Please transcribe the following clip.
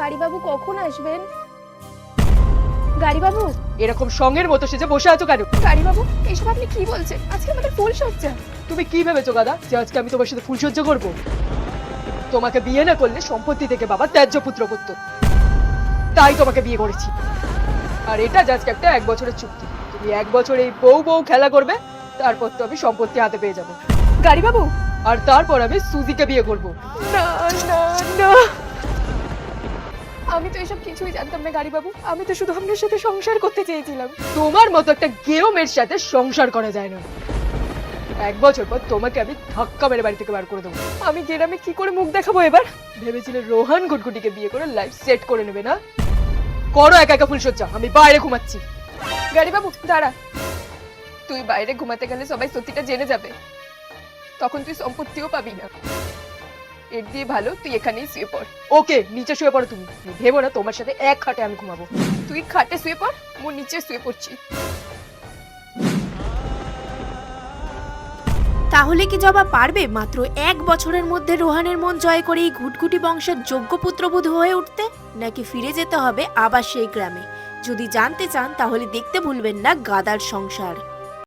গাড়িবাবু কখন আসবেন? গাড়িবাবু, এরকম সঙ্গের মতো সেজে বসে আছো কেন? গাড়িবাবু, এসব আপনি কি বলছেন? আজকে আমাদের ফুল সজ্জা। তুমি কি ভেবেছো গাদা যে আজকে আমি তোমার সাথে ফুলসজ্জা করবো? তোমাকে বিয়ে না করলে সম্পত্তি থেকে বাবা ত্যায্য পুত্র করতো, তাই তোমাকে বিয়ে করেছি। আর এটা আজকে একটা 1 বছরের চুক্তি। তুমি 1 বছর এই বউ বউ খেলা করবে, তারপর তো আমি সম্পত্তি হাতে পেয়ে যাবো। গাড়িবাবু, আর তারপর আমি সুজিকে বিয়ে করব। না না না, আমি তো এসব কিছুই জানতাম না গাড়িবাবু। আমি তো শুধু আপনার সাথে সংসার করতে চেয়েছিলাম। তোমার মতো একটা গেও মেয়ের সাথে সংসার করা যায় না। 1 বছর পর তোমাকে আমি ধাক্কা মেরে বাড়ি থেকে বার করে দেবো। আমি গ্রামে কি করে মুখ দেখাবো এবার? ভেবেছিলে রোহান গুটগুটিকে বিয়ে করে লাইফ সেট করে নেবে না? করো একা একা ফুলসজ্জা, আমি বাইরে ঘুমাচ্ছি। গাড়িবাবু দাঁড়া, তুই বাইরে ঘুমাতে গেলে সবাই সত্যিটা জেনে যাবে, তখন তুই সম্পত্তিও পাবি না। এর দিয়ে ভালো তুই এখানেই শুয়ে পড়। ওকে, নিচে শুয়ে পড়ো তুমি। ভেবো না তোমার সাথে এক খাটে আমি ঘুমাবো। তুই খাটে শুয়ে পড়, মো নিচে শুয়ে পড়ছি। তাহলে কি জবা পারবে মাত্র 1 বছরের মধ্যে রোহানের মন জয় করে এই ঘুটঘুটি বংশের যোগ্য পুত্রবধূ হয়ে উঠতে, নাকি ফিরে যেতে হবে আবার সেই গ্রামে? যদি জানতে চান তাহলে দেখতে ভুলবেন না গাদার সংসার।